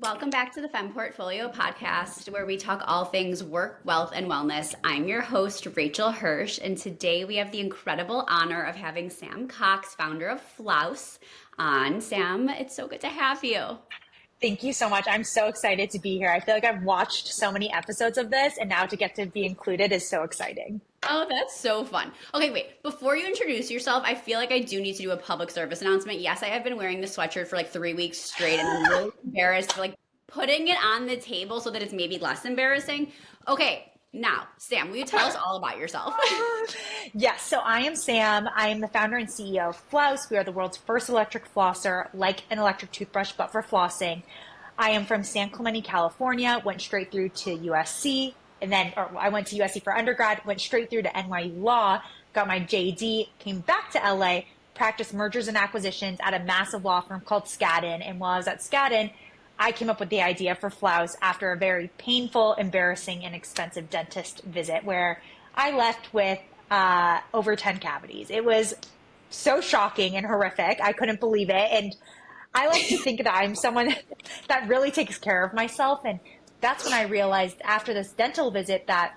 Welcome back to the Femme Portfolio podcast, where we talk all things work, wealth, and wellness. I'm your host, Rachel Hirsch, and today we have the incredible honor of having Sam Coxe, founder of Flaus, on. Sam, it's so good to have you. Thank you so much. I'm so excited to be here. I feel like I've watched so many episodes of this, and now to get to be included is so exciting. Oh, that's so fun. Okay, wait. Before you introduce yourself, I feel like I do need to do a public service announcement. Yes, I have been wearing this sweatshirt for like 3 weeks straight, and I'm really embarrassed for like putting it on the table so that it's maybe less embarrassing. Okay, now, Sam, will you tell us all about yourself? Yes, so I am Sam. I am the founder and CEO of Flaus. We are the world's first electric flosser, like an electric toothbrush, but for flossing. I am from San Clemente, California, went straight through to USC, and then or I went to USC for undergrad, went straight through to NYU Law, got my JD, came back to LA, practiced mergers and acquisitions at a massive law firm called Skadden. And while I was at Skadden, I came up with the idea for Flaus after a very painful, embarrassing, and expensive dentist visit where I left with over 10 cavities. It was so shocking and horrific. I couldn't believe it. And I like to think that I'm someone that really takes care of myself. And that's when I realized after this dental visit that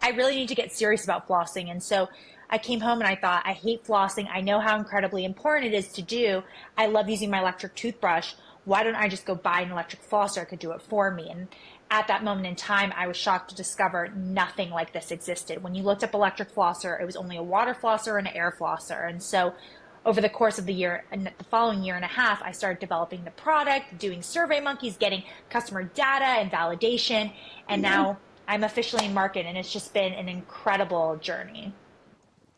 I really need to get serious about flossing. And so I came home and I thought, I hate flossing. I know how incredibly important it is to do. I love using my electric toothbrush. Why don't I just go buy an electric flosser? It could do it for me. And at that moment in time, I was shocked to discover nothing like this existed. When you looked up electric flosser, it was only a water flosser and an air flosser. And so over the course of the year and the following year and a half, I started developing the product, doing survey monkeys, getting customer data and validation. And now I'm officially in market, and it's just been an incredible journey.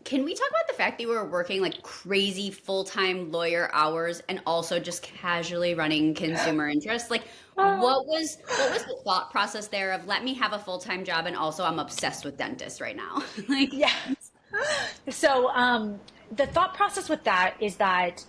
Can we talk about the fact that you were working like crazy full-time lawyer hours and also just casually running consumer interest? Like what was the thought process there of let me have a full-time job and also I'm obsessed with dentists right now? Like Yes. So the thought process with that is that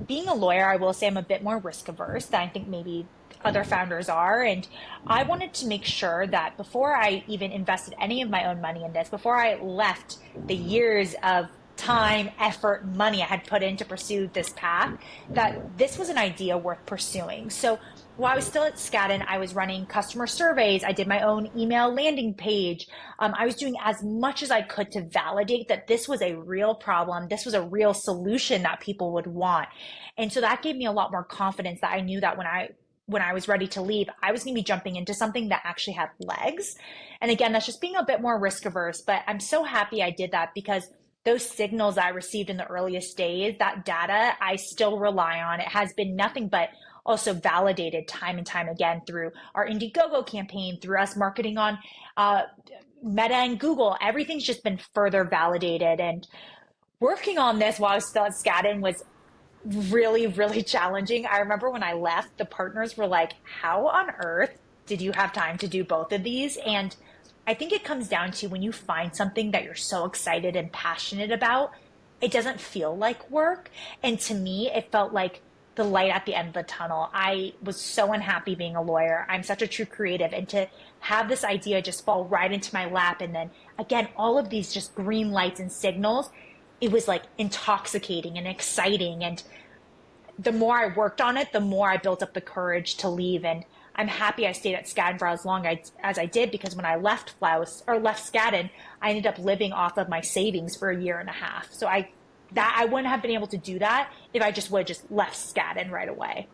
being a lawyer, I will say I'm a bit more risk averse than I think maybe other founders are. And I wanted to make sure that before I even invested any of my own money in this, before I left the years of time, effort, money I had put in to pursue this path, that this was an idea worth pursuing. So while I was still at Skadden, I was running customer surveys. I did my own email landing page. I was doing as much as I could to validate that this was a real problem. This was a real solution that people would want. And so that gave me a lot more confidence that I knew that when I was ready to leave, I was going to be jumping into something that actually had legs. And again, that's just being a bit more risk averse, but I'm so happy I did that because those signals I received in the earliest days, that data I still rely on. It has been nothing but also validated time and time again through our Indiegogo campaign, through us marketing on Meta and Google. Everything's just been further validated. And working on this while I was still at Skadden was really, really challenging. I remember when I left, the partners were like, how on earth did you have time to do both of these? And I think it comes down to when you find something that you're so excited and passionate about, it doesn't feel like work. And to me, it felt like the light at the end of the tunnel. I was so unhappy being a lawyer. I'm such a true creative. And to have this idea just fall right into my lap, and then again, all of these just green lights and signals, it was like intoxicating and exciting. And the more I worked on it, the more I built up the courage to leave. And I'm happy I stayed at Skadden for as long as I did, because when I left Flaus or left Skadden, I ended up living off of my savings for a year and a half. So I wouldn't have been able to do that if I just would have just left Skadden right away.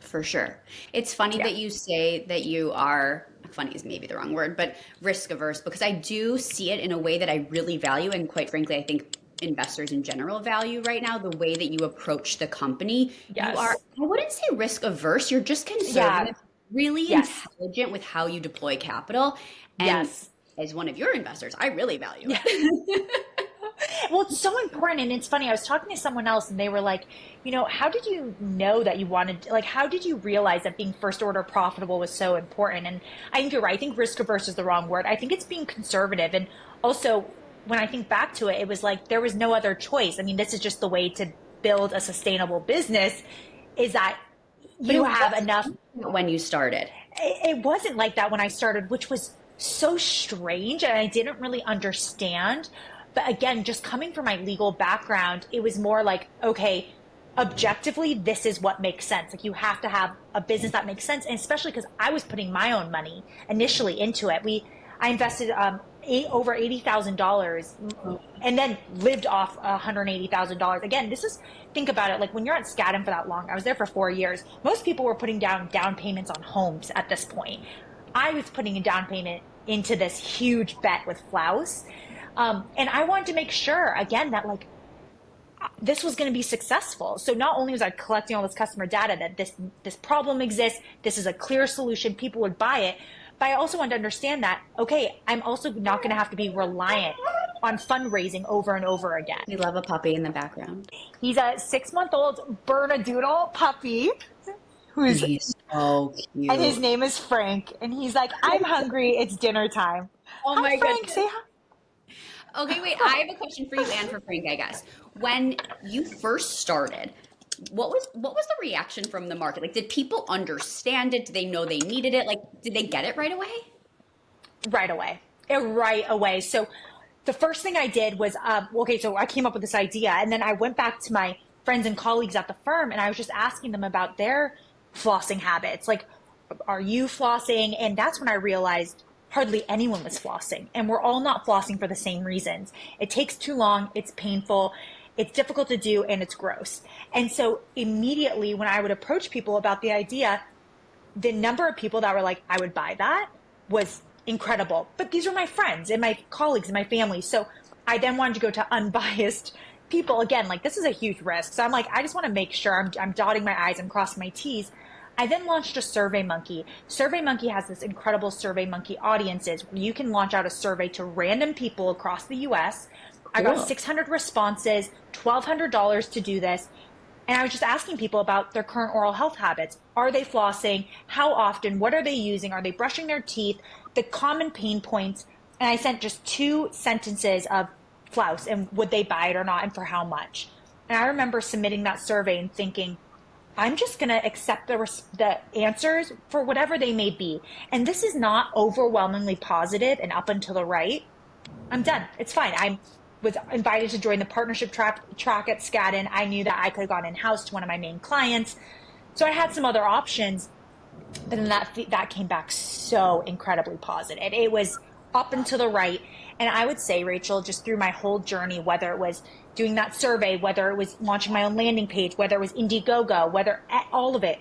for sure. It's funny Yeah. that you say that you are, funny is maybe the wrong word, but risk averse, because I do see it in a way that I really value. And quite frankly, I think investors in general value right now, the way that you approach the company. You are, Yes. I wouldn't say risk averse, you're just Yeah. conservative, really Yes. intelligent with how you deploy capital. And Yes. as one of your investors, I really value Yeah. it. Well, it's so important. And it's funny, I was talking to someone else and they were like, how did you know that you wanted, like, how did you realize that being first order profitable was so important? And I think you're right. I think risk averse is the wrong word. I think it's being conservative. And also, when I think back to it, it was like there was no other choice. I mean, this is just the way to build a sustainable business, is that But it you have wasn't enough. when you started. It wasn't like that when I started, which was so strange, and I didn't really understand. But again, just coming from my legal background, it was more like, okay, objectively, this is what makes sense. Like you have to have a business that makes sense, and especially because I was putting my own money initially into it. I invested over $80,000, and then lived off $180,000. Again, this is, think about it. Like when you're at Skadden for that long, I was there for 4 years. Most people were putting down payments on homes at this point. I was putting a down payment into this huge bet with Flaus. And I wanted to make sure, again, that like this was going to be successful. So not only was I collecting all this customer data that this problem exists, this is a clear solution, people would buy it, but I also wanted to understand that, okay, I'm also not going to have to be reliant on fundraising over and over again. We love a puppy in the background. He's a 6-month-old Bernedoodle puppy. He's so cute. And his name is Frank. And he's like, I'm hungry. It's dinner time. Oh my Frank, goodness. say hi. Okay, wait. I have a question for you and for Frank, I guess. When you first started, what was the reaction from the market? Like, did people understand it? Did they know they needed it? Like, did they get it right away? Right away. Right away. So the first thing I did was, okay, so I came up with this idea, and then I went back to my friends and colleagues at the firm, and I was just asking them about their flossing habits. Like, are you flossing? And that's when I realized hardly anyone was flossing, and we're all not flossing for the same reasons. It takes too long, it's painful, it's difficult to do, and it's gross. And so immediately when I would approach people about the idea, the number of people that were like, I would buy that, was incredible. But these were my friends and my colleagues and my family. So I then wanted to go to unbiased people. Again, like this is a huge risk. So I'm like, I just want to make sure I'm dotting my I's and crossing my T's. I then launched a SurveyMonkey. SurveyMonkey has this incredible SurveyMonkey audiences where you can launch out a survey to random people across the US. Cool. I got 600 responses, $1,200 to do this. And I was just asking people about their current oral health habits. Are they flossing? How often? What are they using? Are they brushing their teeth? The common pain points. And I sent just 2 sentences of Flaus and would they buy it or not and for how much. And I remember submitting that survey and thinking, I'm just going to accept the answers for whatever they may be. And this is not overwhelmingly positive and up and to the right. I'm done. It's fine. I was invited to join the partnership track at Skadden. I knew that I could have gone in-house to one of my main clients. So I had some other options. But then that came back so incredibly positive. It was up and to the right. And I would say, Rachel, just through my whole journey, whether it was doing that survey, whether it was launching my own landing page, whether it was Indiegogo, whether all of it,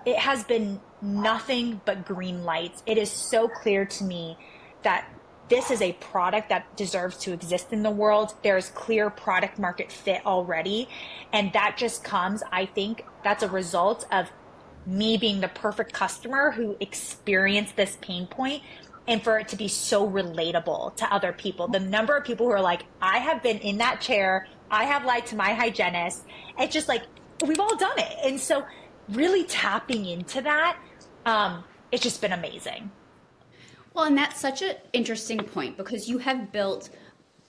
it has been nothing but green lights. It is so clear to me that this is a product that deserves to exist in the world. There's clear product market fit already. And that just comes, I think, that's a result of me being the perfect customer who experienced this pain point, and for it to be so relatable to other people. The number of people who are like, I have been in that chair, I have lied to my hygienist. It's just like, we've all done it. And so really tapping into that, it's just been amazing. Well, and that's such an interesting point because you have built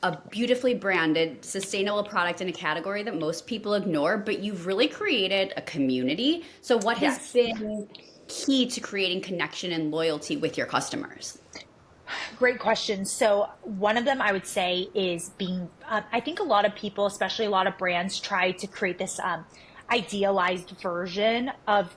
a beautifully branded, sustainable product in a category that most people ignore, but you've really created a community. So what has been key to creating connection and loyalty with your customers? Great question. So one of them I would say is being, I think a lot of people, especially a lot of brands, try to create this idealized version of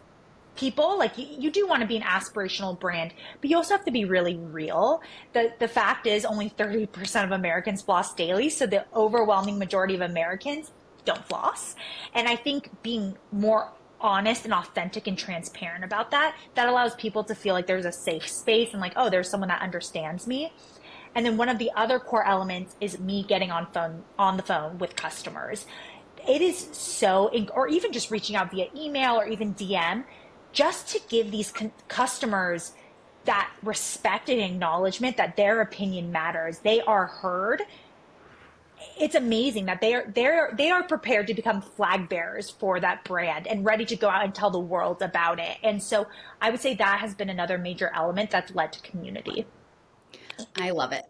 people. Like you do want to be an aspirational brand, but you also have to be really real. The fact is only 30% of Americans floss daily. So the overwhelming majority of Americans don't floss. And I think being more honest and authentic and transparent about that allows people to feel like there's a safe space and like, oh, there's someone that understands me. And then one of the other core elements is me getting on the phone with customers. It is so, or even just reaching out via email or even DM, just to give these customers that respect and acknowledgement that their opinion matters. They are heard. It's amazing that they are prepared to become flag bearers for that brand and ready to go out and tell the world about it. And so I would say that has been another major element that's led to community. I love it.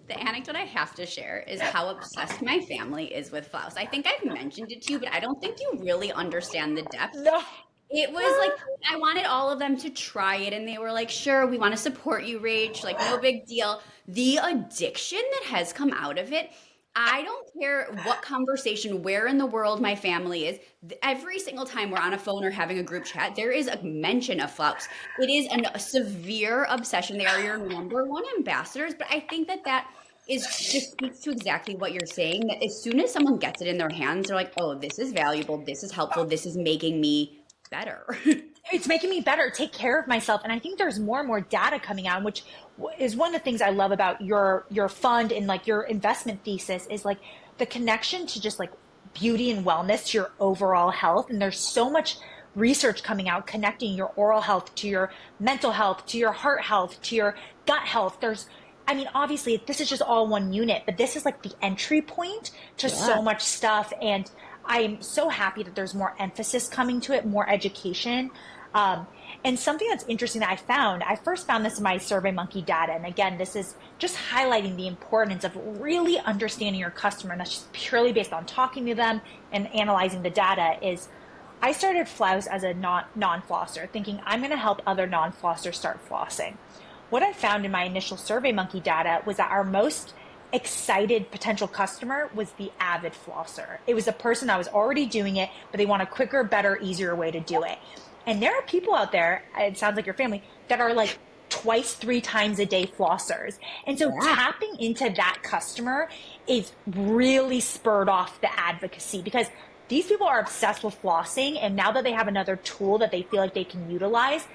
The anecdote I have to share is how obsessed my family is with Flaus. I think I've mentioned it to you, but I don't think you really understand the depth. No. It was like, I wanted all of them to try it, and they were like, sure, we want to support you, Rach, like no big deal. The addiction that has come out of it, I don't care what conversation, where in the world my family is. Every single time we're on a phone or having a group chat, there is a mention of Flaus. It is a severe obsession. They are your number one ambassadors, but I think that that is just speaks to exactly what you're saying. That as soon as someone gets it in their hands, they're like, "Oh, this is valuable. This is helpful. This is making me better." It's making me better, take care of myself. And I think there's more and more data coming out, which is one of the things I love about your fund and like your investment thesis is like the connection to just like beauty and wellness to your overall health. And there's so much research coming out connecting your oral health to your mental health, to your heart health, to your gut health. I mean, obviously, this is just all one unit, but this is like the entry point to Yeah. so much stuff. And I'm so happy that there's more emphasis coming to it, more education. Um, and something that's interesting that I first found this in my SurveyMonkey data. And again, this is just highlighting the importance of really understanding your customer. And that's just purely based on talking to them and analyzing the data is I started Flaus as a non-flosser, thinking I'm going to help other non-flossers start flossing. What I found in my initial SurveyMonkey data was that our most excited potential customer was the avid flosser. It was a person that was already doing it, but they want a quicker, better, easier way to do it. And there are people out there, it sounds like your family, that are like twice, three times a day flossers. And so Yeah. tapping into that customer is really spurred off the advocacy because these people are obsessed with flossing. And now that they have another tool that they feel like they can utilize,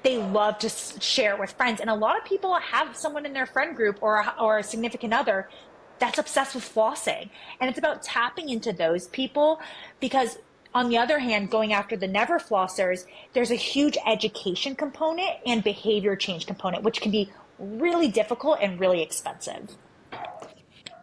they love to share it with friends. And a lot of people have someone in their friend group or a significant other that's obsessed with flossing. And it's about tapping into those people because on the other hand, going after the never flossers, there's a huge education component and behavior change component, which can be really difficult and really expensive.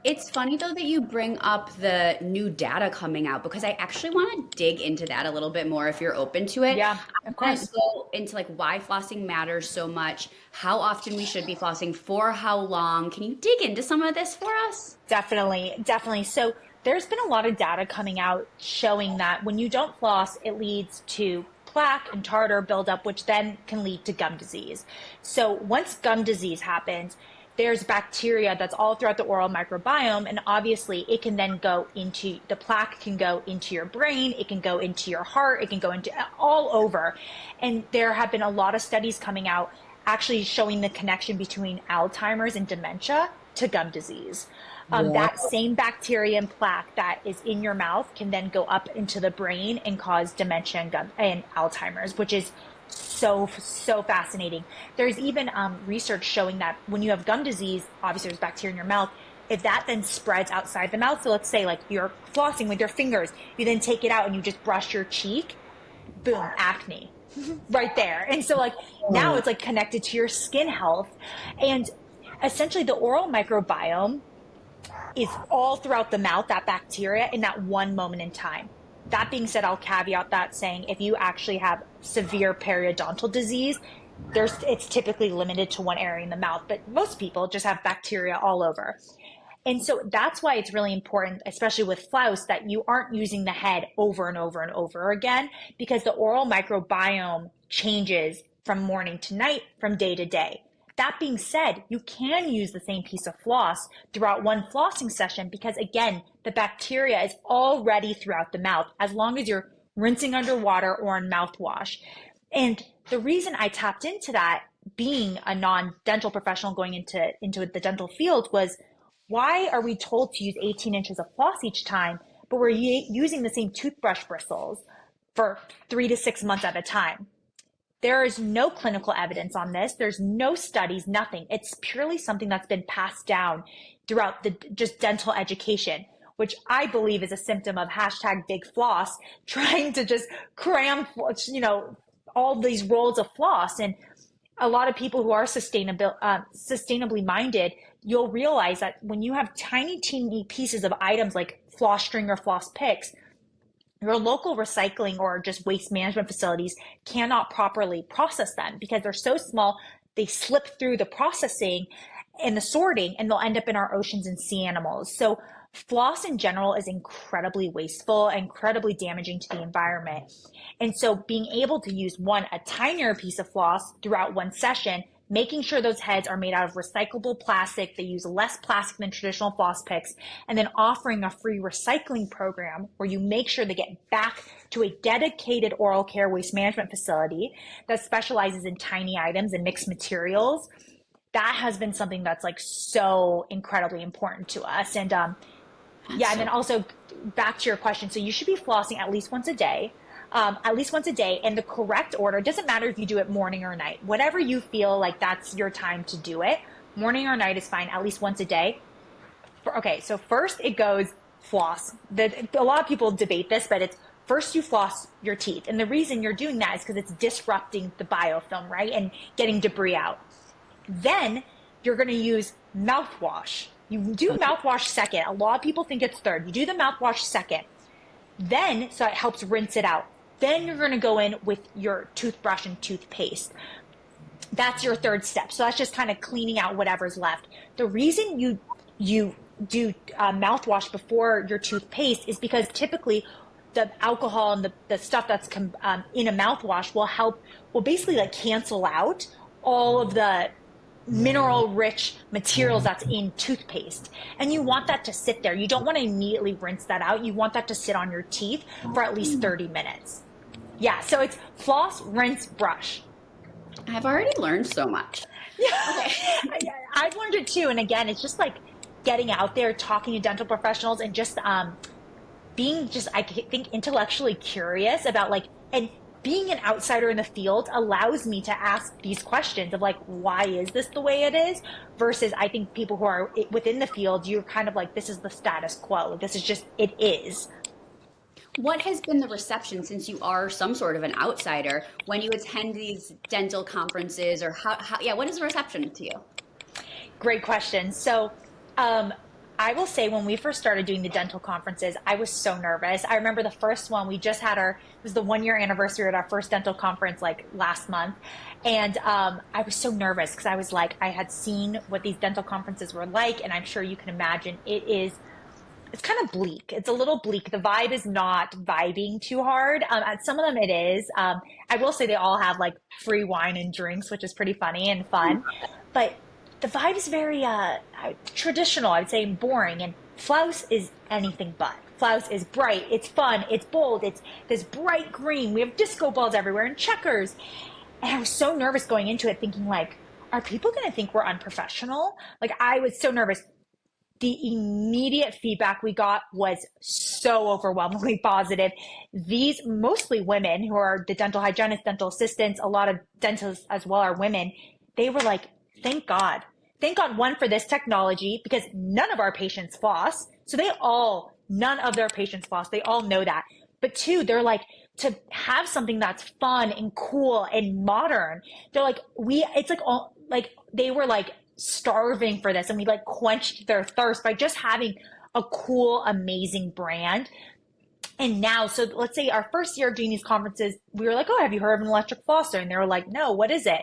It's funny though that you bring up the new data coming out because I actually want to dig into that a little bit more if you're open to it. Yeah, I of want to course. go into like why flossing matters so much, how often we should be flossing, for how long. Can you dig into some of this for us? Definitely, definitely. So there's been a lot of data coming out showing that when you don't floss, it leads to plaque and tartar buildup, which then can lead to gum disease. So once gum disease happens, there's bacteria that's all throughout the oral microbiome, and obviously it can then go into the plaque, can go into your brain, it can go into your heart, it can go into all over. And there have been a lot of studies coming out actually showing the connection between Alzheimer's and dementia to gum disease. Yeah. That same bacteria and plaque that is in your mouth can then go up into the brain and cause dementia and Alzheimer's, which is so fascinating. There's even research showing that when you have gum disease, obviously there's bacteria in your mouth. If that then spreads outside the mouth, so let's say like you're flossing with your fingers, you then take it out and you just brush your cheek, boom, acne right there. And so like now it's like connected to your skin health. And essentially the oral microbiome is all throughout the mouth, that bacteria in that one moment in time. That being said, I'll caveat that saying if you actually have severe periodontal disease, it's typically limited to one area in the mouth, but most people just have bacteria all over. And so that's why it's really important, especially with Flaus, that you aren't using the head over and over and over again, because the oral microbiome changes from morning to night, from day to day. That being said, you can use the same piece of floss throughout one flossing session because, again, the bacteria is already throughout the mouth as long as you're rinsing underwater or in mouthwash. And the reason I tapped into that, being a non-dental professional going into the dental field, was why are we told to use 18 inches of floss each time, but we're using the same toothbrush bristles for 3 to 6 months at a time? There is no clinical evidence on this. There's no studies, nothing. It's purely something that's been passed down throughout the just dental education, which I believe is a symptom of hashtag big floss, trying to just cram, all these rolls of floss. And a lot of people who are sustainably minded, you'll realize that when you have tiny, teeny pieces of items like floss string or floss picks, your local recycling or just waste management facilities cannot properly process them because they're so small, they slip through the processing and the sorting, and they'll end up in our oceans and sea animals. So floss in general is incredibly wasteful, incredibly damaging to the environment. And so being able to use a tinier piece of floss throughout one session making sure those heads are made out of recyclable plastic. They use less plastic than traditional floss picks, and then offering a free recycling program where you make sure they get back to a dedicated oral care waste management facility that specializes in tiny items and mixed materials. That has been something that's like so incredibly important to us. And yeah, and then also back to your question. So you should be flossing at least once a day. At least once a day, and the correct order. It doesn't matter if you do it morning or night. Whatever you feel like that's your time to do it. Morning or night is fine, at least once a day. Okay, so first it goes floss. A lot of people debate this, but it's first you floss your teeth. And the reason you're doing that is because it's disrupting the biofilm, right? And getting debris out. Then you're going to use mouthwash. You do mouthwash second. A lot of people think it's third. You do the mouthwash second. Then, so it helps rinse it out. Then you're going to go in with your toothbrush and toothpaste. That's your third step. So that's just kind of cleaning out whatever's left. The reason you do mouthwash before your toothpaste is because typically the alcohol and the stuff that's in a mouthwash will basically like cancel out all of the mineral-rich materials that's in toothpaste. And you want that to sit there. You don't want to immediately rinse that out. You want that to sit on your teeth for at least 30 minutes. Yeah, so it's floss, rinse, brush. I've already learned so much. Yeah, I've learned it too. And again, it's just like getting out there, talking to dental professionals, and just being just, I think, intellectually curious about like, and being an outsider in the field allows me to ask these questions of like, why is this the way it is? Versus I think people who are within the field, you're kind of like, this is the status quo. This is just, it is. What has been the reception, since you are some sort of an outsider, when you attend these dental conferences, or what is the reception to you? Great question. So, I will say when we first started doing the dental conferences, I was so nervous. I remember the first one, we just had it was the 1-year anniversary at our first dental conference like last month. And I was so nervous because I was like, I had seen what these dental conferences were like. And I'm sure you can imagine it's kind of bleak. It's a little bleak. The vibe is not vibing too hard. At some of them it is. I will say they all have like free wine and drinks, which is pretty funny and fun. But the vibe is very traditional, I'd say, and boring. And Flaus is anything but. Flaus is bright, it's fun, it's bold, it's this bright green. We have disco balls everywhere and checkers. And I was so nervous going into it thinking like, are people going to think we're unprofessional? Like I was so nervous. The immediate feedback we got was so overwhelmingly positive. These mostly women who are the dental hygienists, dental assistants, a lot of dentists as well are women. They were like, thank God. Thank God, one, for this technology, because none of our patients floss. So none of their patients floss. They all know that. But two, they're like, to have something that's fun and cool and modern. They're like, they were like starving for this, and we like quenched their thirst by just having a cool, amazing brand. And now, so let's say our first year of doing these conferences, we were like, oh, have you heard of an electric flosser? And they were like, no, what is it?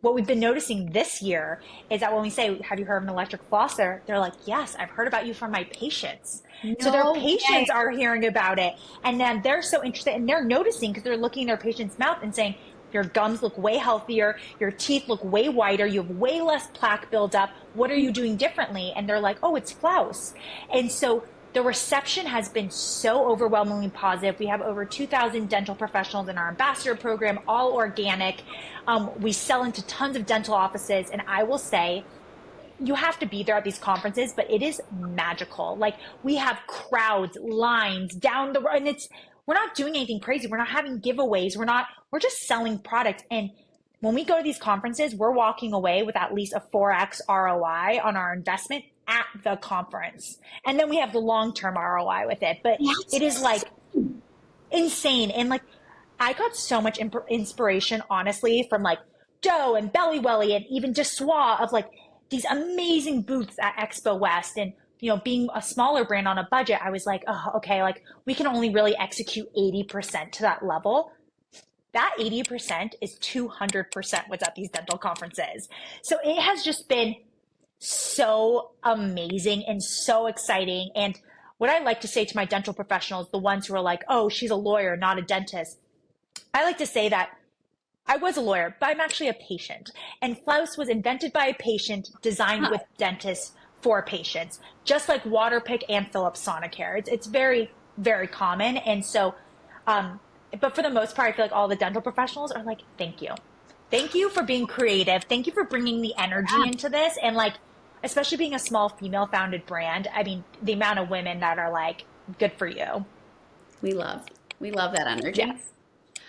What we've been noticing this year is that when we say, have you heard of an electric flosser? They're like, yes, I've heard about you from my patients. So their patients are hearing about it. And then they're so interested, and they're noticing because they're looking in their patient's mouth and saying, your gums look way healthier. Your teeth look way whiter. You have way less plaque buildup. What are you doing differently? And they're like, oh, it's Flaus. And so the reception has been so overwhelmingly positive. We have over 2,000 dental professionals in our ambassador program, all organic. We sell into tons of dental offices. And I will say, you have to be there at these conferences, but it is magical. Like we have crowds, lines down the road, and we're not doing anything crazy. We're not having giveaways. We're just selling products. And when we go to these conferences, we're walking away with at least a 4x ROI on our investment at the conference. And then we have the long-term ROI with it. But it is like insane. And like, I got so much inspiration, honestly, from like Doe and Belly Welly and even Dessois of like these amazing booths at Expo West. And being a smaller brand on a budget, I was like, oh, okay, like we can only really execute 80% to that level. That 80% is 200% what's at these dental conferences. So it has just been so amazing and so exciting. And what I like to say to my dental professionals, the ones who are like, oh, she's a lawyer, not a dentist, I like to say that I was a lawyer, but I'm actually a patient. And Flaus was invented by a patient, designed with dentists for patients, just like Waterpik and Philips Sonicare. It's very, very common. And so, but for the most part, I feel like all the dental professionals are like, thank you. Thank you for being creative. Thank you for bringing the energy into this. And like, especially being a small female founded brand, I mean, the amount of women that are like, good for you. We love, we love that energy. Yes.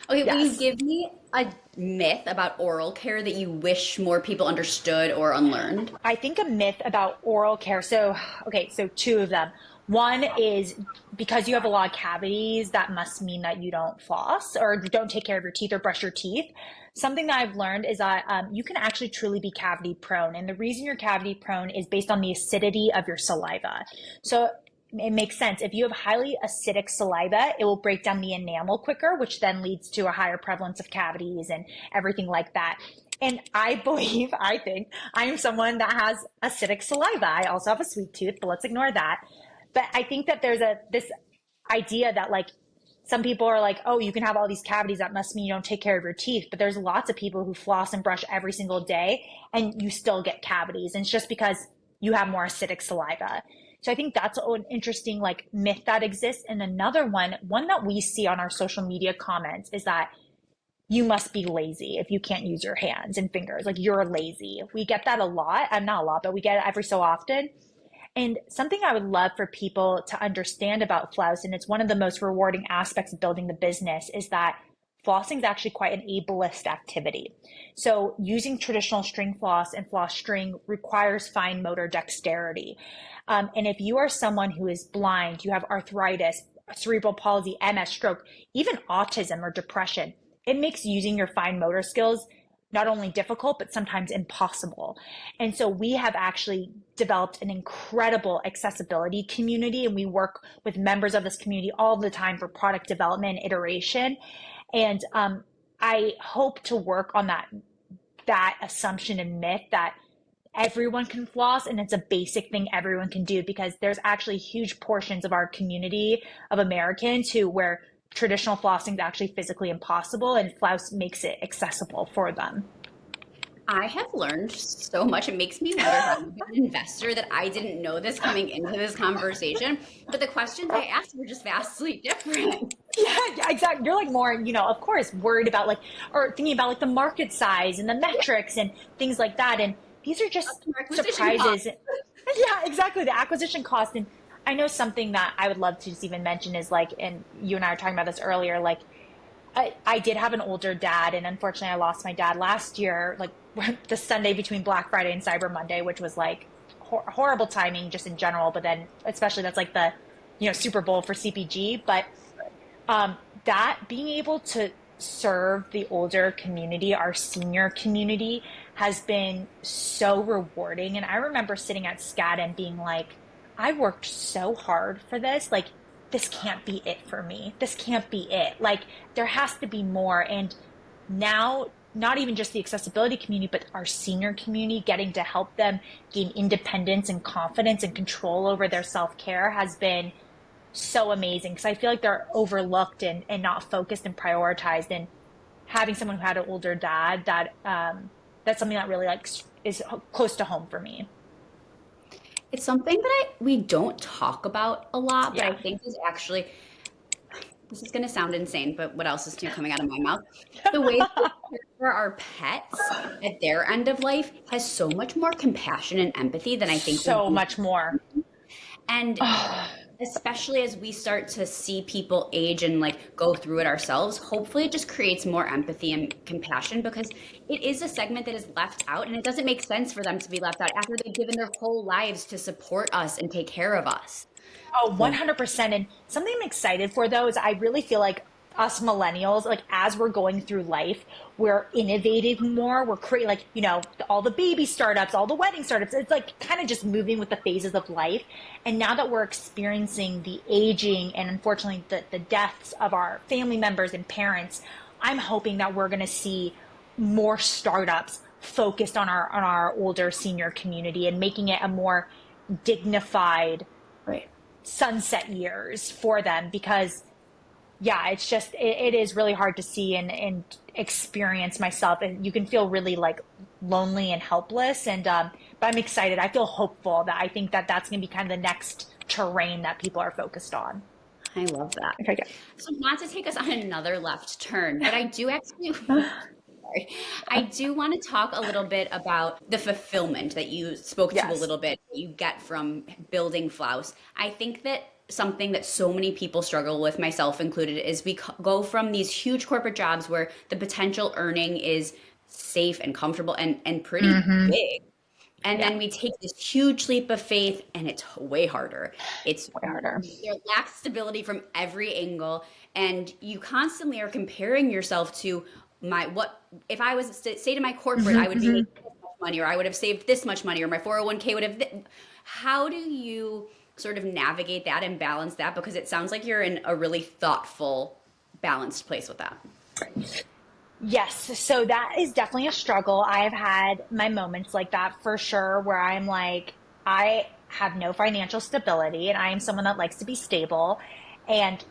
Okay, will you Yes. give me a myth about oral care that you wish more people understood or unlearned? I think a myth about oral care. So, okay, so two of them. One is because you have a lot of cavities, that must mean that you don't floss or don't take care of your teeth or brush your teeth. Something that I've learned is that you can actually truly be cavity prone. And the reason you're cavity prone is based on the acidity of your saliva. So it makes sense. If you have highly acidic saliva, it will break down the enamel quicker, which then leads to a higher prevalence of cavities and everything like that. And I think I am someone that has acidic saliva. I also have a sweet tooth, but let's ignore that. But I think that there's this idea that like some people are like, oh, you can have all these cavities. That must mean you don't take care of your teeth. But there's lots of people who floss and brush every single day and you still get cavities. And it's just because you have more acidic saliva. So I think that's an interesting like myth that exists. And another one that we see on our social media comments is that you must be lazy if you can't use your hands and fingers. Like you're lazy. We get that a lot. I'm not a lot, but we get it every so often. And something I would love for people to understand about Flaus, and it's one of the most rewarding aspects of building the business, is that flossing is actually quite an ableist activity. So using traditional string floss and floss string requires fine motor dexterity. And if you are someone who is blind, you have arthritis, cerebral palsy, MS, stroke, even autism or depression, it makes using your fine motor skills not only difficult, but sometimes impossible. And so we have actually developed an incredible accessibility community, and we work with members of this community all the time for product development and iteration. And I hope to work on that assumption and myth that everyone can floss and it's a basic thing everyone can do, because there's actually huge portions of our community of Americans where traditional flossing is actually physically impossible, and Flaus makes it accessible for them. I have learned so much. It makes me wonder if I'm an investor that I didn't know this coming into this conversation. But the questions I asked were just vastly different. Yeah, exactly. You're like more, of course, worried about like, or thinking about like the market size and the metrics and things like that. And these are just surprises. Yeah, exactly. The acquisition cost. And I know something that I would love to just even mention is like, and you and I were talking about this earlier, like I did have an older dad, and unfortunately I lost my dad last year, like the Sunday between Black Friday and Cyber Monday, which was like horrible timing just in general. But then especially that's like the, Super Bowl for CPG. But that being able to serve the older community, our senior community, has been so rewarding. And I remember sitting at SCAD and being like, I worked so hard for this. Like, this can't be it for me. This can't be it. Like, there has to be more. And now, not even just the accessibility community, but our senior community, getting to help them gain independence and confidence and control over their self-care has been so amazing. Because I feel like they're overlooked and not focused and prioritized. And having someone who had an older dad, that's something that really like is close to home for me. It's something that we don't talk about a lot, but I Yeah. think is actually, this is going to sound insane, but what else is coming out of my mouth? The way that we care for our pets at their end of life has so much more compassion and empathy than I think we So do. much more. And especially as we start to see people age and like go through it ourselves, hopefully it just creates more empathy and compassion, because it is a segment that is left out, and it doesn't make sense for them to be left out after they've given their whole lives to support us and take care of us. Oh, 100%. And something I'm excited for though is I really feel like us millennials, like as we're going through life, we're innovating more. We're creating like, all the baby startups, all the wedding startups. It's like kind of just moving with the phases of life. And now that we're experiencing the aging and unfortunately the deaths of our family members and parents, I'm hoping that we're going to see more startups focused on our older senior community and making it a more dignified Right. sunset years for them, because yeah, it's just it is really hard to see and experience myself, and you can feel really like lonely and helpless. And but I'm excited. I feel hopeful that I think that that's going to be kind of the next terrain that people are focused on. I love that. Okay, good. So not to take us on another left turn, but I do actually sorry. I do want to talk a little bit about the fulfillment that you spoke to a Yes. little bit that you get from building Flaus. I think that something that so many people struggle with, myself included, is we go from these huge corporate jobs where the potential earning is safe and comfortable and pretty Mm-hmm. big. And Yeah, then we take this huge leap of faith, and it's way harder. It's way harder. there lacks stability from every angle, and you constantly are comparing yourself to my what if I was to say to my corporate, Hmm. I would be Hmm. making this much money, or I would have saved this much money, or my 401k would have. How do you sort of navigate that and balance that? Because it sounds like you're in a really thoughtful, balanced place with that. Yes, so that is definitely a struggle. I have had my moments like that for sure, where I'm like, I have no financial stability and I am someone that likes to be stable. And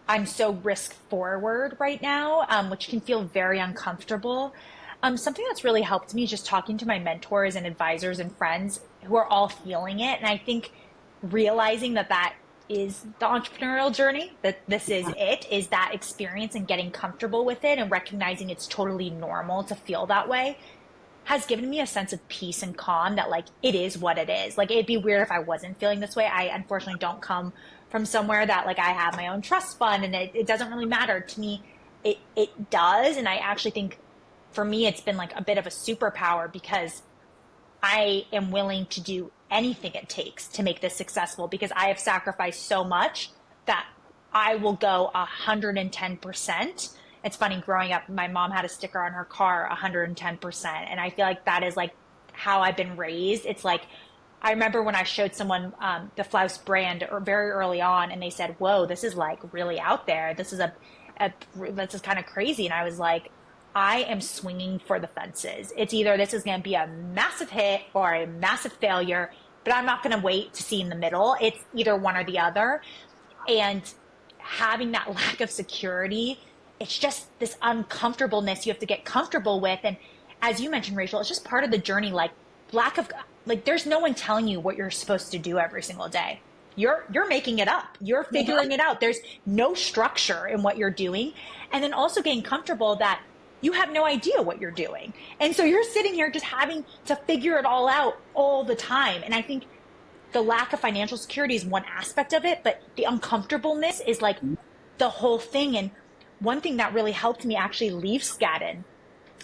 I'm so risk forward right now, which can feel very uncomfortable. Something that's really helped me is just talking to my mentors and advisors and friends who are all feeling it. And I think realizing that that is the entrepreneurial journey, that this is it, is that experience and getting comfortable with it and recognizing it's totally normal to feel that way has given me a sense of peace and calm that like it is what it is. Like it'd be weird if I wasn't feeling this way. I unfortunately don't come from somewhere that like I have my own trust fund and it doesn't really matter to me. It does. And I actually think for me, it's been like a bit of a superpower because I am willing to do anything it takes to make this successful because I have sacrificed so much that I will go 110%. It's funny, growing up, my mom had a sticker on her car, 110%. And I feel like that is like how I've been raised. It's like, I remember when I showed someone the Flaus brand or very early on, and they said, "Whoa, this is like really out there. This is this is kind of crazy." And I was like, I am swinging for the fences. It's either this is going to be a massive hit or a massive failure, but I'm not going to wait to see in the middle. It's either one or the other. And having that lack of security, it's just this uncomfortableness you have to get comfortable with. And as you mentioned, Rachel, it's just part of the journey. Like lack of, like, there's no one telling you what you're supposed to do every single day. You're making it up. You're figuring it out. There's no structure in what you're doing. And then also getting comfortable that you have no idea what you're doing. And so you're sitting here just having to figure it all out all the time. And I think the lack of financial security is one aspect of it, but the uncomfortableness is like the whole thing. And one thing that really helped me actually leave Skadden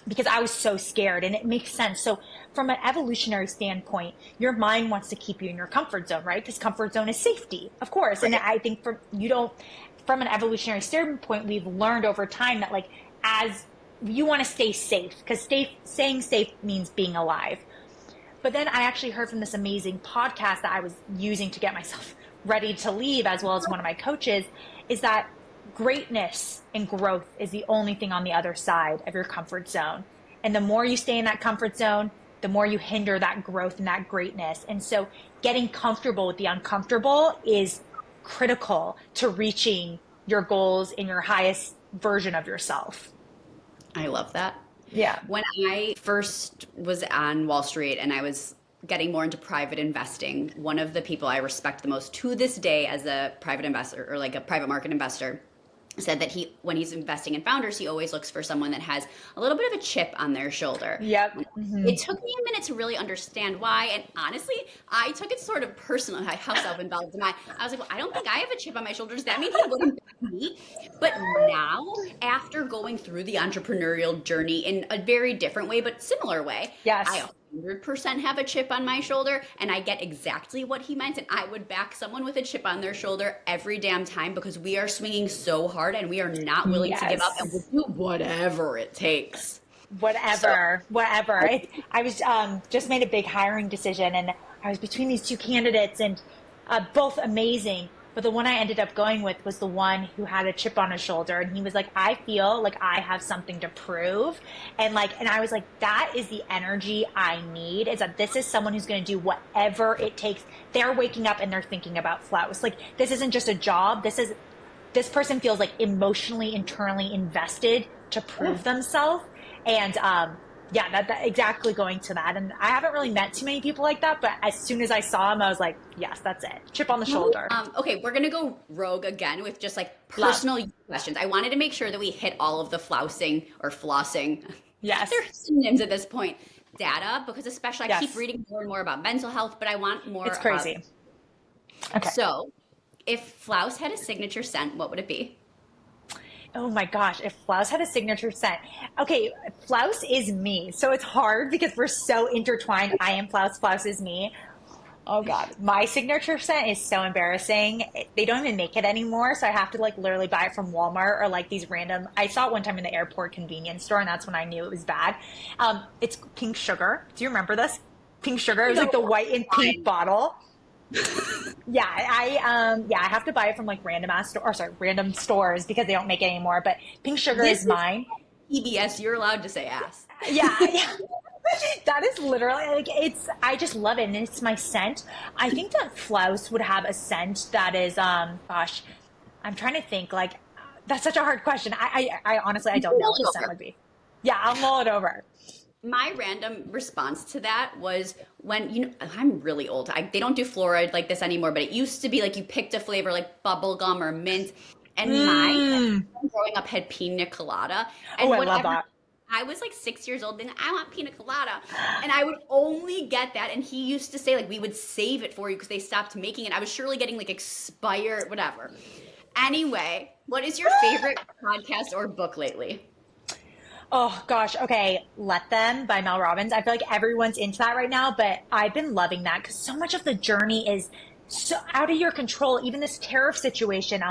because I was so scared, and it makes sense. So from an evolutionary standpoint, your mind wants to keep you in your comfort zone, right? Because comfort zone is safety, of course. And I think from an evolutionary standpoint, we've learned over time that like, as you want to stay safe because staying safe means being alive. But then I actually heard from this amazing podcast that I was using to get myself ready to leave, as well as one of my coaches, is that greatness and growth is the only thing on the other side of your comfort zone. And the more you stay in that comfort zone, the more you hinder that growth and that greatness. And so getting comfortable with the uncomfortable is critical to reaching your goals in your highest version of yourself. I love that. Yeah. When I first was on Wall Street and I was getting more into private investing, one of the people I respect the most to this day as a private investor or like a private market investor said that when he's investing in founders, he always looks for someone that has a little bit of a chip on their shoulder. Yep. Mm-hmm. It took me a minute to really understand why. And honestly, I took it sort of personally, how self-involved am I? I was like, well, I don't think I have a chip on my shoulder. Does that mean he wouldn't back me? But now, after going through the entrepreneurial journey in a very different way, but similar way, Yes. I 100% have a chip on my shoulder, and I get exactly what he meant. And I would back someone with a chip on their shoulder every damn time because we are swinging so hard and we are not willing to give up, and we'll do whatever it takes. Whatever. I was just made a big hiring decision, and I was between these two candidates, and both amazing. But the one I ended up going with was the one who had a chip on his shoulder, and he was like, "I feel like I have something to prove," and I was like, "That is the energy I need. Is that this is someone who's going to do whatever it takes." They're waking up and they're thinking about Flaus. Like this isn't just a job. This is this person feels like emotionally, internally invested to prove themselves. And yeah, that exactly going to that. And I haven't really met too many people like that, but as soon as I saw him, I was like, yes, that's it. Chip on the shoulder. Okay, we're gonna go rogue again with just like Love. personal questions. I wanted to make sure that we hit all of the flousing or flossing. They're Yes. synonyms at this point. Data, because especially I keep Yes. reading more and more about mental health, but I want It's more about. crazy. Okay. So, if Flaus had a signature scent, what would it be? Oh my gosh, if Flaus had a signature scent. Okay, Flaus is me. So it's hard because we're so intertwined. I am Flaus, Flaus is me. Oh God, my signature scent is so embarrassing. They don't even make it anymore, so I have to like literally buy it from Walmart or like these random. I saw it one time in the airport convenience store, and that's when I knew it was bad. It's pink sugar. Do you remember this? Pink sugar. It was like the white and pink bottle. Yeah, I have to buy it from like random stores because they don't make it anymore. But pink sugar This is is mine. PBS. You're allowed to say ass. Yeah, yeah. That is literally like I just love it and it's my scent. I think that Flaus would have a scent that is gosh, I'm trying to think like that's such a hard question. I honestly I don't know Roll what it the scent over. would be. Yeah, I'll mull it over. My random response to that was when, I'm really old. They don't do fluoride like this anymore, but it used to be like you picked a flavor like bubble gum or mint. And my Mm. growing up had pina colada. Oh, And I love whatever, that. I was like 6 years old, and I want pina colada. And I would only get that. And he used to say, like, we would save it for you because they stopped making it. I was surely getting like expired, whatever. Anyway, what is your favorite podcast or book lately? Oh gosh, okay. Let Them by Mel Robbins. I feel like everyone's into that right now, but I've been loving that because so much of the journey is so out of your control. Even this tariff situation.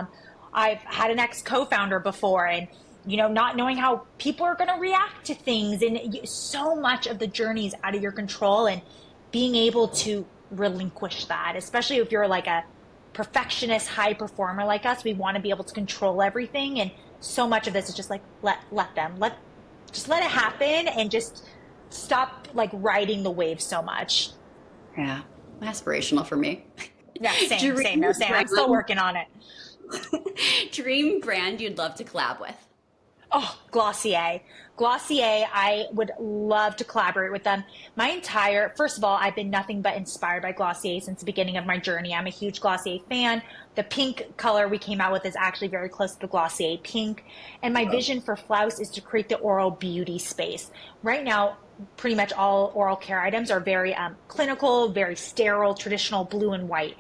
I've had an ex co-founder before, and not knowing how people are going to react to things, and so much of the journey is out of your control, and being able to relinquish that, especially if you're like a perfectionist, high performer like us, we want to be able to control everything, and so much of this is just like let them just let it happen and just stop like riding the wave so much. Yeah, aspirational for me. Yeah, same, Dream no, same. I'm still brand, working on it. dream brand you'd love to collab with. Oh, Glossier. Glossier, I would love to collaborate with them. First of all, I've been nothing but inspired by Glossier since the beginning of my journey. I'm a huge Glossier fan. The pink color we came out with is actually very close to the Glossier pink. And my vision for Flaus is to create the oral beauty space. Right now, pretty much all oral care items are very clinical, very sterile, traditional blue and white.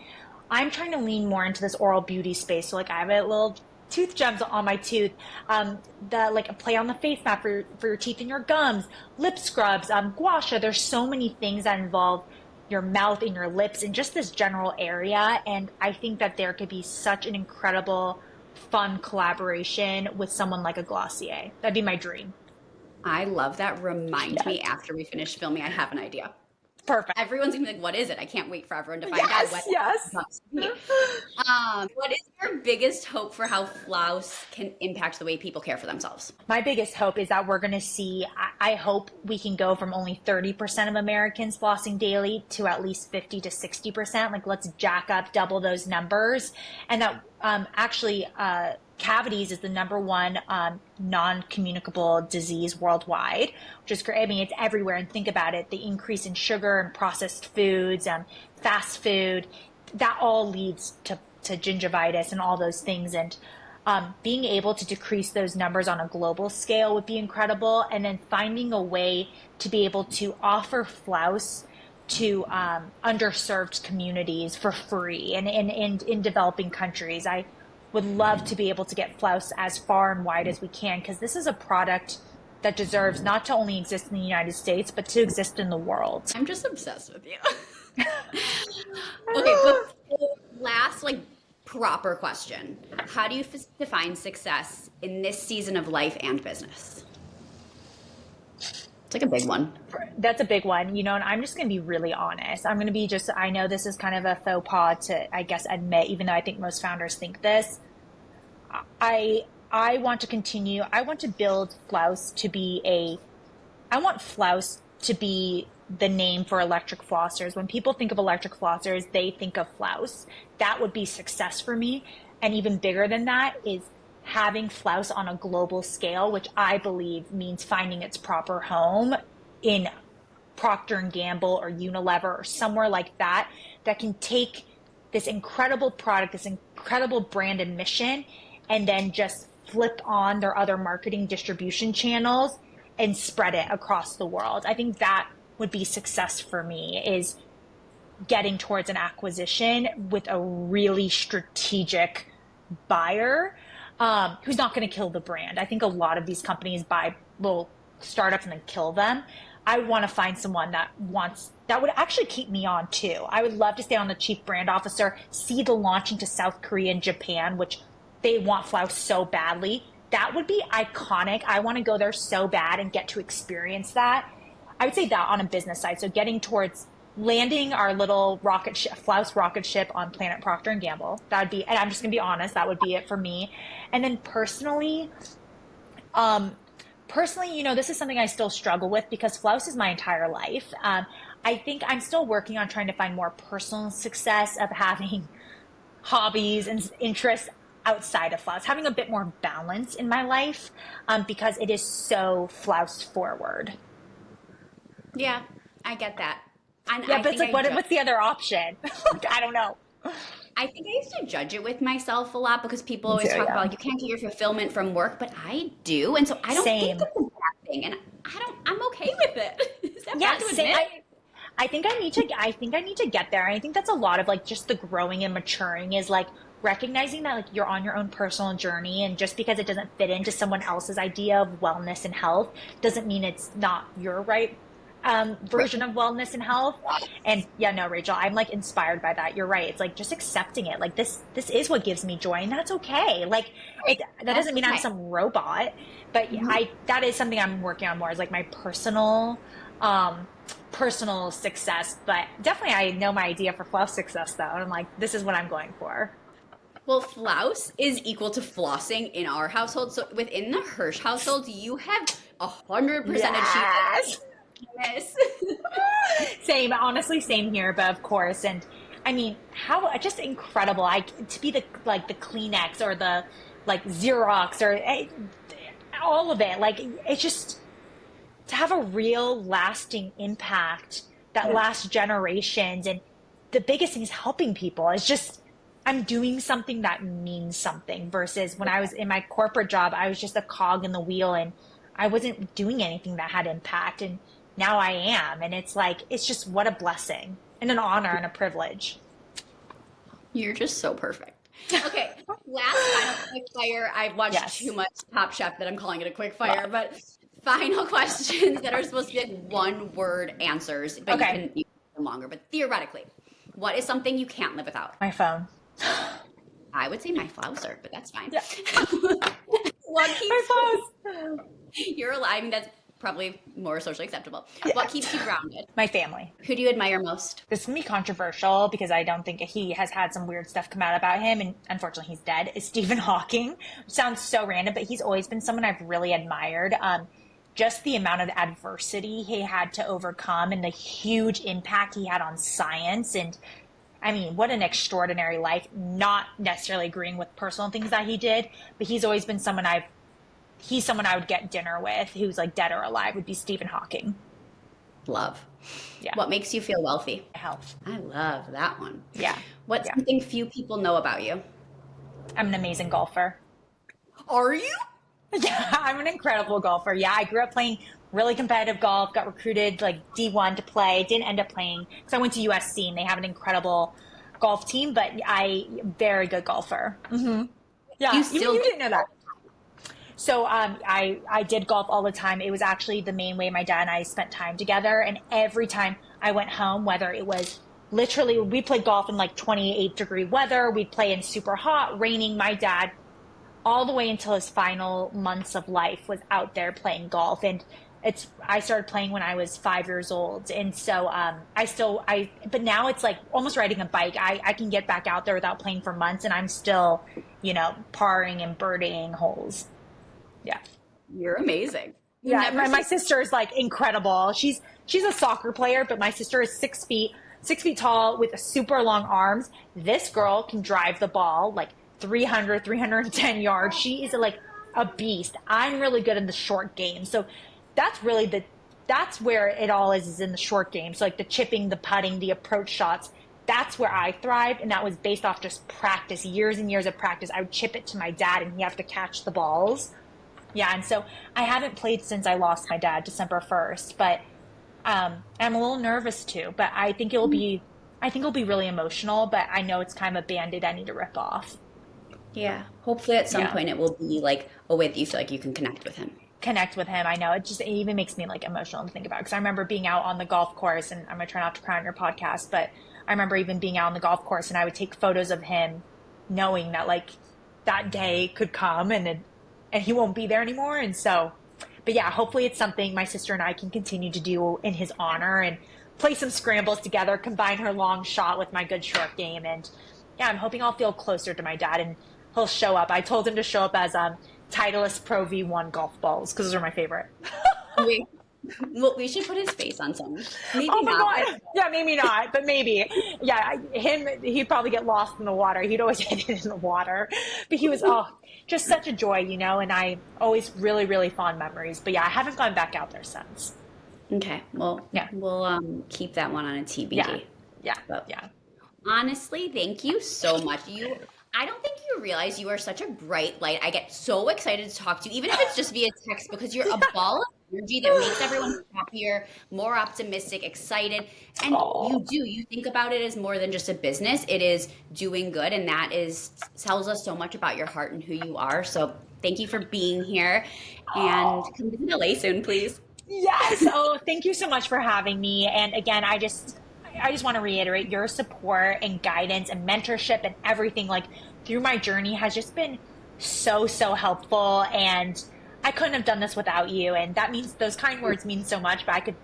I'm trying to lean more into this oral beauty space. So like I have a little tooth gems on my tooth, the like a play on the face mat for your teeth and your gums, lip scrubs, gua sha. There's so many things that involve your mouth and your lips and just this general area. And I think that there could be such an incredible, fun collaboration with someone like a Glossier. That'd be my dream. I love that. Remind Yes. me after we finish filming. I have an idea. Perfect. Everyone's gonna be like, "What is it?" I can't wait for everyone to find out Yes, what yes. it must be. What is your biggest hope for how Flaus can impact the way people care for themselves? My biggest hope is that we're going to see, I hope we can go from only 30% of Americans flossing daily to at least 50 to 60%. Like, let's jack up, double those numbers. And that cavities is the number one non-communicable disease worldwide, which is great. I mean, it's everywhere. And think about it, the increase in sugar and processed foods, fast food, that all leads to gingivitis and all those things. And being able to decrease those numbers on a global scale would be incredible. And then finding a way to be able to offer Flaus to underserved communities for free and in developing countries. I would love to be able to get Flaus as far and wide as we can, because this is a product that deserves not to only exist in the United States, but to exist in the world. I'm just obsessed with you. Okay, but last, like, proper question. How do you define success in this season of life and business? It's like a big one. That's a big one, and I'm just going to be really honest. I'm going to be I know this is kind of a faux pas to, I guess, admit, even though I think most founders think this. I want to continue. I want to build Flaus to be I want Flaus to be the name for electric flossers. When people think of electric flossers, they think of Flaus. That would be success for me. and even bigger than that is having Flaus on a global scale, which I believe means finding its proper home in Procter and Gamble or Unilever or somewhere like that, that can take this incredible product, this incredible brand and mission, and then just flip on their other marketing distribution channels and spread it across the world. I think that would be success for me, is getting towards an acquisition with a really strategic buyer who's not going to kill the brand. I think a lot of these companies buy little startups and then kill them. I want to find someone that would actually keep me on too. I would love to stay on the chief brand officer, see the launch into South Korea and Japan, which they want Flaus so badly. That would be iconic. I want to go there so bad and get to experience that. I would say that on a business side. So getting towards landing our little rocket ship, Flaus rocket ship on planet Procter and Gamble. That would be, and I'm just gonna be honest, that would be it for me. And then personally, this is something I still struggle with because Flaus is my entire life. I think I'm still working on trying to find more personal success of having hobbies and interests outside of Flaus, having a bit more balance in my life, because it is so Flaus forward. Yeah, I get that. And yeah, but it's like, what's the other option? I don't know. I think I used to judge it with myself a lot because people always talk about like, you can't get your fulfillment from work, but I do, and so I don't think that's a bad thing, and I'm okay with it. Is that bad to admit? I think I need to get there. And I think that's a lot of like just the growing and maturing, is like recognizing that like you're on your own personal journey, and just because it doesn't fit into someone else's idea of wellness and health doesn't mean it's not your right version of wellness and health. And yeah, no, Rachel, I'm like inspired by that. You're right. It's like just accepting it. Like this is what gives me joy, and that's okay. Like that doesn't mean I'm some robot, but that is something I'm working on more, is like my personal success. But definitely I know my idea for Flaus success though. And I'm like, this is what I'm going for. Well, Flaus is equal to flossing in our household. So within the Hirsch household, you have 100% achievement. Yes. Same, honestly, same here, but of course. And I mean, how just incredible. To be the Kleenex or the like Xerox or all of it. Like, it's just to have a real lasting impact that lasts generations. And the biggest thing is helping people. It's just, I'm doing something that means something, versus when I was in my corporate job, I was just a cog in the wheel and I wasn't doing anything that had impact. And now I am. And it's like, it's just, what a blessing and an honor and a privilege. You're just so perfect. Okay. Last final quick fire. I've watched too much Top Chef that I'm calling it a quick fire, but final questions that are supposed to be like one word answers, but you can make them longer. But theoretically, what is something you can't live without? My phone. I would say my Flauser, but that's fine. Yeah. What keeps my Flaus? You're alive. I mean, that's probably more socially acceptable. Yeah. What keeps you grounded? My family. Who do you admire most? This can be controversial because I don't think he has had some weird stuff come out about him, and unfortunately he's dead, is Stephen Hawking. Sounds so random, but he's always been someone I've really admired. Just the amount of adversity he had to overcome and the huge impact he had on science. And I mean, what an extraordinary life, not necessarily agreeing with personal things that he did, but he's always been someone he's someone I would get dinner with who's like dead or alive, would be Stephen Hawking. Love. Yeah. What makes you feel wealthy? Health. I love that one. Yeah. What's something few people know about you? I'm an amazing golfer. Are you? Yeah, I'm an incredible golfer. Yeah, I grew up playing really competitive golf, got recruited like D1 to play, didn't end up playing because I went to USC and they have an incredible golf team, but very good golfer. Mm-hmm. Yeah, you didn't know that. So I did golf all the time. It was actually the main way my dad and I spent time together. And every time I went home, whether it was literally, we played golf in like 28-degree weather, we'd play in super hot, raining, my dad, all the way until his final months of life, was out there playing golf. And I started playing when I was 5 years old. And so but now it's like almost riding a bike. I can get back out there without playing for months and I'm still, parring and birdieing holes. Yeah. You're amazing. My sister is like incredible. She's a soccer player, but my sister is 6 feet tall with super long arms. This girl can drive the ball like 300, 310 yards. She is like a beast. I'm really good in the short game. So that's really that's where it all is in the short game. So like the chipping, the putting, the approach shots, that's where I thrived. And that was based off just practice, years and years of practice. I would chip it to my dad and he have to catch the balls. Yeah. And so I haven't played since I lost my dad December 1st, but I'm a little nervous too, but I think it'll be really emotional, but I know it's kind of a band-aid I need to rip off. Yeah. Hopefully at some Yeah. point it will be like a way that you feel like you can connect with him. Connect with him. I know it even makes me like emotional to think about because I remember being out on the golf course and I'm gonna try not to cry on your podcast, but I remember even being out on the golf course and I would take photos of him knowing that like that day could come and he won't be there anymore. And so, but yeah, hopefully it's something my sister and I can continue to do in his honor and play some scrambles together, combine her long shot with my good short game. And yeah, I'm hoping I'll feel closer to my dad and he'll show up. I told him to show up as Titleist Pro V1 golf balls because those are my favorite. We, well, we should put his face on some. Maybe Oh my not. God. Yeah, maybe not, but maybe. Yeah, he'd probably get lost in the water. He'd always hit it in the water. But he was, just such a joy, and I always really, really fond memories. But yeah, I haven't gone back out there since. Okay. Well, Yeah. we'll keep that one on a TBD. Yeah. Yeah. But Yeah. honestly, thank you so much. I don't think you realize you are such a bright light. I get so excited to talk to you, even if it's just via text, because you're a ball of energy that makes everyone happier, more optimistic, excited. And you think about it as more than just a business. It is doing good. And that tells us so much about your heart and who you are. So thank you for being here and come to LA soon, please. Yes. Oh, thank you so much for having me. And again, I just want to reiterate your support and guidance and mentorship and everything like through my journey has just been so, so helpful. And I couldn't have done this without you. And that means those kind words mean so much, but I could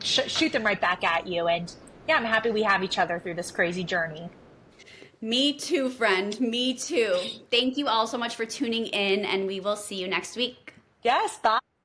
shoot them right back at you. And yeah, I'm happy we have each other through this crazy journey. Me too, friend. Me too. Thank you all so much for tuning in, and we will see you next week. Yes. Bye.